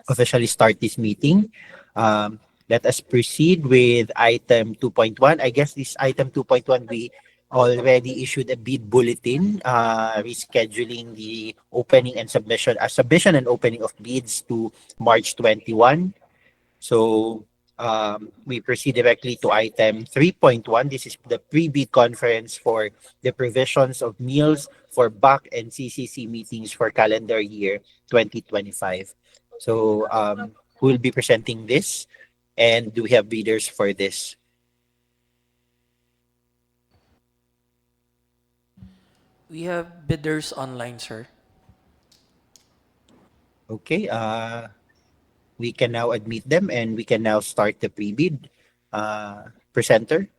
officially start this meeting. Let us proceed with item 2.1. I guess this item 2.1, we already issued a bid bulletin rescheduling the opening and submission and opening of bids to March 21. So we proceed directly to item 3.1. This is the pre-bid conference for the provisions of meals for BAC and CCC meetings for calendar year 2025. So who will be presenting this? And do we have bidders for this? We have bidders online, sir. Okay, we can now admit them and we can now start the pre-bid. Presenter?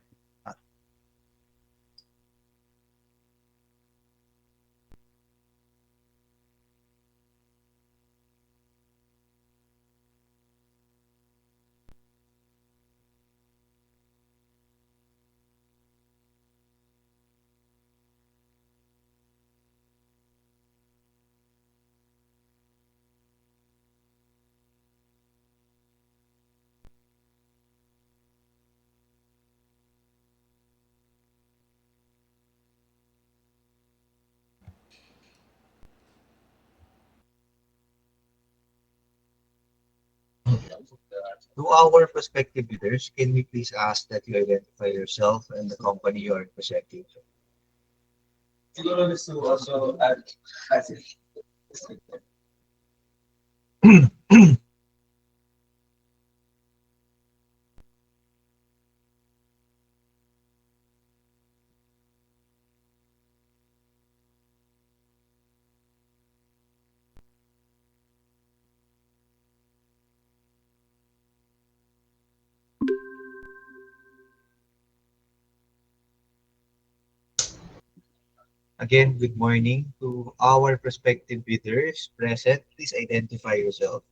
To our prospective bidders, can we please ask that you identify yourself and the company you are representing? Again, good morning to our prospective bidders present. Please identify yourself.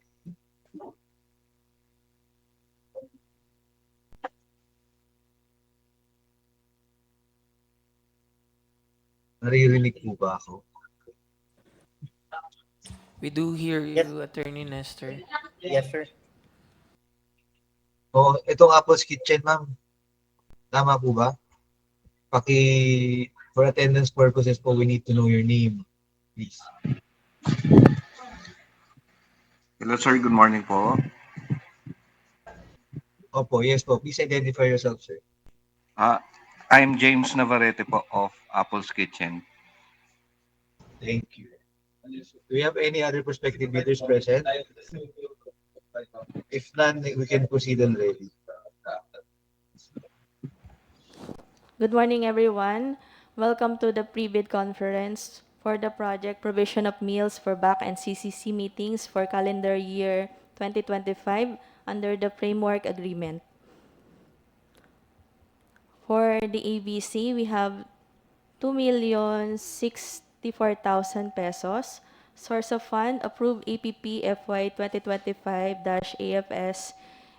Naririnig po ba ako? We do hear Yes, you, Attorney Nestor. yes, sir. O, itong Apple's Kitchen, ma'am. Tama po ba? For attendance purposes po, we need to know your name, please. Hello sir, good morning po. Opo, yes po. Please identify yourself, sir. I'm James Navarrete po of Apple's Kitchen. Thank you. Do we have any other prospective bidders present? If none, we can proceed already. Good morning, everyone. Welcome to the pre-bid conference for the project provision of meals for BAC and CCC meetings for calendar year 2025 under the framework agreement. For the ABC, we have 2,064,000 pesos. Source of fund, approved APP FY 2025-AFS,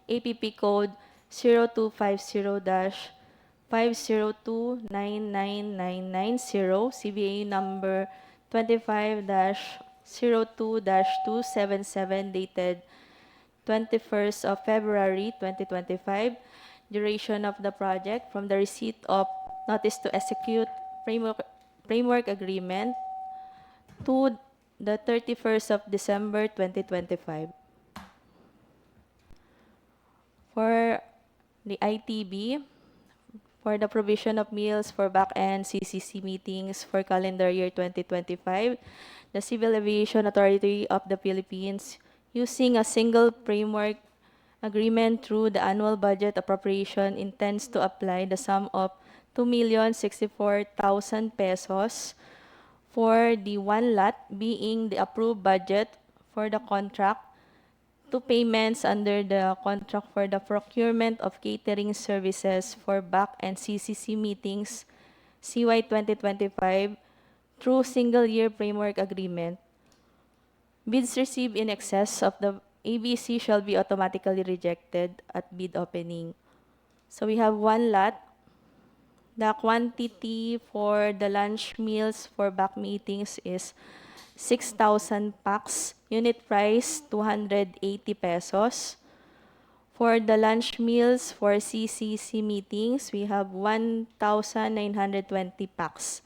APP code 0250-502-99990, CBA number 25-02-277 dated 21st of February 2025. Duration of the project from the receipt of notice to execute framework agreement to the 31st of December 2025. For the ITB, for the provision of meals for back-end CCC meetings for calendar year 2025, the Civil Aviation Authority of the Philippines, using a single framework agreement through the annual budget appropriation, intends to apply the sum of 2,064,000 pesos for the one lot being the approved budget for the contract to payments under the contract for the procurement of catering services for BAC and CCC meetings CY 2025 through single-year framework agreement. Bids received in excess of the ABC shall be automatically rejected at bid opening. So we have one lot. The quantity for the lunch meals for BAC meetings is 6,000 packs. Unit price, 280 pesos. For the lunch meals for CCC meetings, we have 1,920 packs.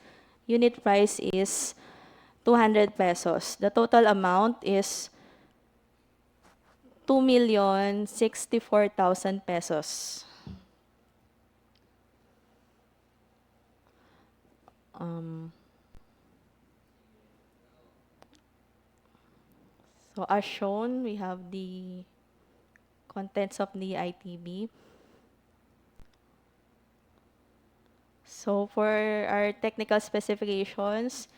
Unit price is 200 pesos. The total amount is 2,064,000 pesos. Um, so as shown, we have the contents of the ITB. So for our technical specifications,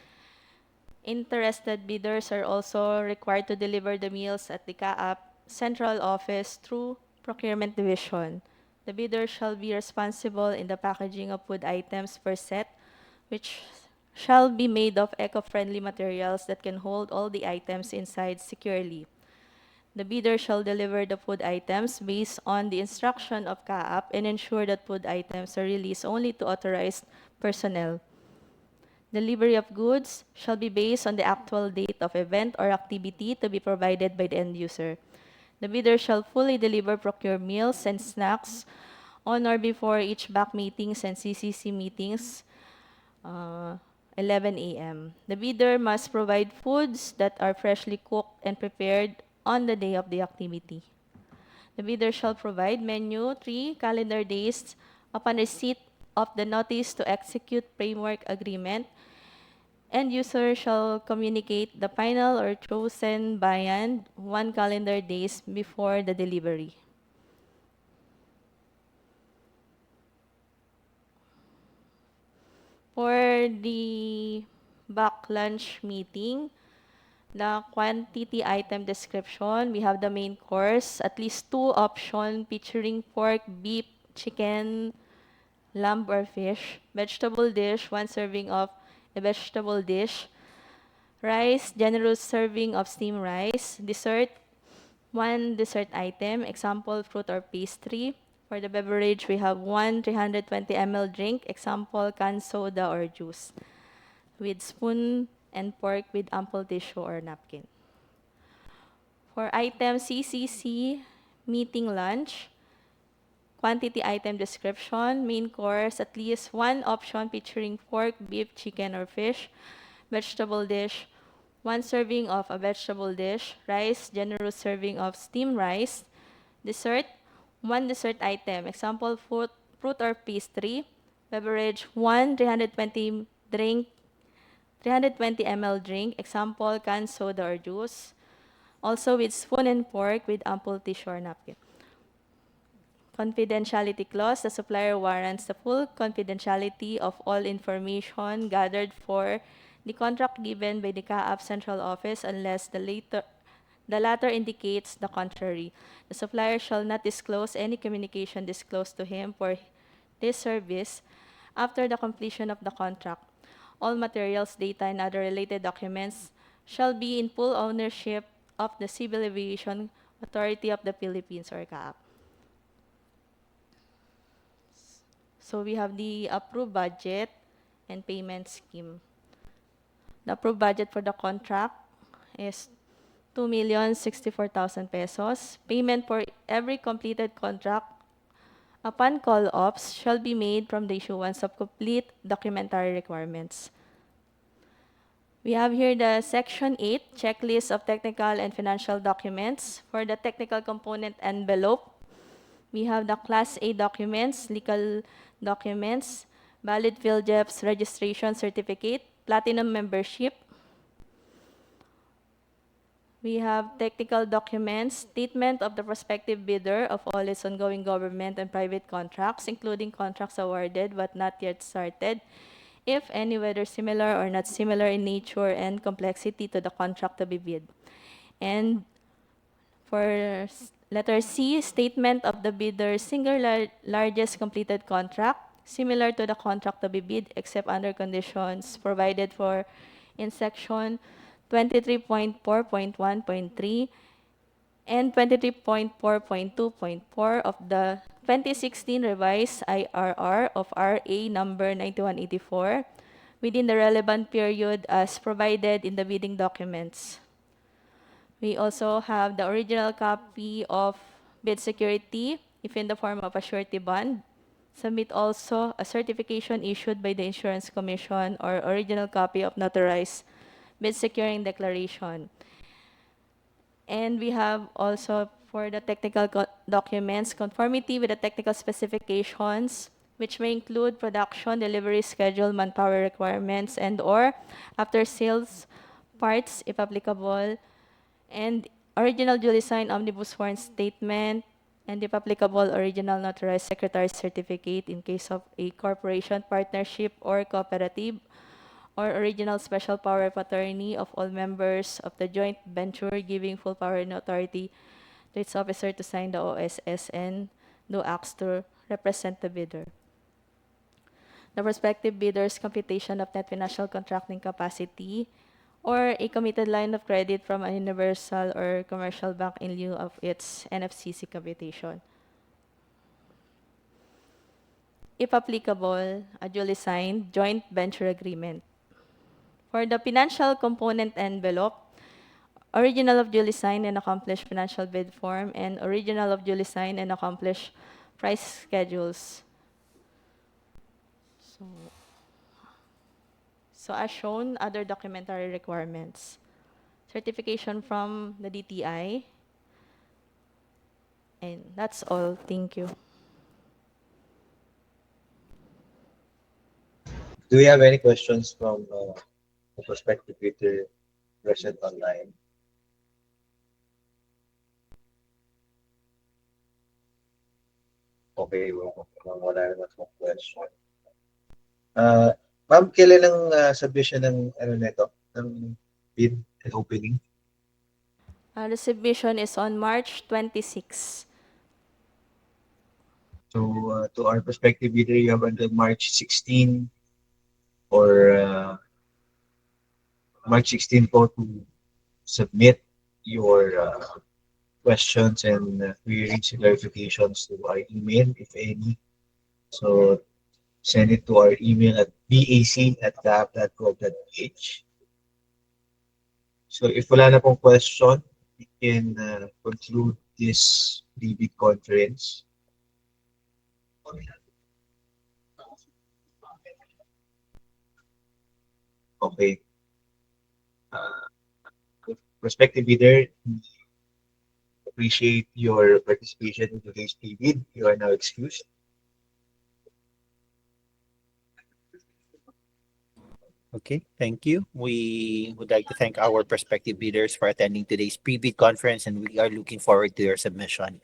interested bidders are also required to deliver the meals at the CAAP central office through Procurement Division. The bidder shall be responsible in the packaging of food items per set, which shall be made of eco-friendly materials that can hold all the items inside securely. The bidder shall deliver the food items based on the instruction of CAAP and ensure that food items are released only to authorized personnel. Delivery of goods shall be based on the actual date of event or activity to be provided by the end user. The bidder shall fully deliver procured meals and snacks on or before each BAC meetings and CCC meetings, uh, 11 a.m. The bidder must provide foods that are freshly cooked and prepared on the day of the activity. The bidder shall provide menu 3 calendar days upon receipt of the notice to execute framework agreement. End user shall communicate the final or chosen viand 1 calendar days before the delivery. For the back lunch meeting, the quantity item description, we have the main course, at least 2 options featuring pork, beef, chicken, lamb or fish. Vegetable dish, 1 serving of a vegetable dish. Rice, generous serving of steamed rice. Dessert, 1 dessert item, example, fruit or pastry. For the beverage, we have 1 320 ml drink, example, canned soda or juice, with spoon and fork with ample tissue or napkin. For item CCC, meeting lunch, quantity item description, main course, at least 1 option featuring pork, beef, chicken, or fish. Vegetable dish, 1 serving of a vegetable dish. Rice, generous serving of steamed rice. Dessert, 1 dessert item, example, fruit or pastry. Beverage, 1 320 drink, 320 ml drink, example, canned soda or juice. Also with spoon and fork with ample tissue or napkin. Confidentiality clause, the supplier warrants the full confidentiality of all information gathered for the contract given by the CAAP central office unless the latter indicates the contrary. The supplier shall not disclose any communication disclosed to him for this service after the completion of the contract. All materials, data, and other related documents shall be in full ownership of the Civil Aviation Authority of the Philippines or CAAP. So we have the approved budget and payment scheme. The approved budget for the contract is 2,064,000 pesos. Payment for every completed contract upon call-offs shall be made from the issuance of complete documentary requirements. We have here the Section 8, Checklist of Technical and Financial Documents. For the technical component envelope, we have the Class A documents, legal documents, valid PhilJEPS registration certificate, platinum membership. We have technical documents, statement of the prospective bidder of all its ongoing government and private contracts, including contracts awarded but not yet started, if any, whether similar or not similar in nature and complexity to the contract to be bid. And for letter C, statement of the bidder's single largest completed contract, similar to the contract to be bid except under conditions provided for in section 23.4.1.3 and 23.4.2.4 of the 2016 revised IRR of RA number 9184, within the relevant period as provided in the bidding documents. We also have the original copy of bid security, if in the form of a surety bond. Submit also a certification issued by the Insurance Commission or original copy of notarized bid securing declaration. And we have also for the technical documents, conformity with the technical specifications, which may include production, delivery schedule, manpower requirements, and/or after-sales parts, if applicable, and original duly signed omnibus warrant statement, and if applicable, original notarized secretary's certificate in case of a corporation, partnership, or cooperative, or original special power of attorney of all members of the joint venture giving full power and authority to its officer to sign the OSS and do acts to represent the bidder. The prospective bidder's computation of net financial contracting capacity or a committed line of credit from a universal or commercial bank in lieu of its NFCC computation. If applicable, a duly signed joint venture agreement. For the financial component envelope, original of duly signed and accomplished financial bid form and original of duly signed and accomplished price schedules. So, so as shown, other documentary requirements. Certification from the DTI. And that's all. Thank you. Do we have any questions from the prospective bidder present online? Okay, wala naman pong question. Ma'am, kailan ang submission ng ano nito, ng bid and opening? The submission is on March 26. So to our prospective bidder, you have until March 16 or March 16 po to submit your questions and queries and clarifications to our email, if any. So send it to our email at bac@caap.gov.ph. So if wala na pong question, we can conclude this pre-bid conference. Okay. Prospective bidder, appreciate your participation in today's pre-bid. You are now excused. Okay, thank you. We would like to thank our prospective bidders for attending today's pre-bid conference, and we are looking forward to your submission.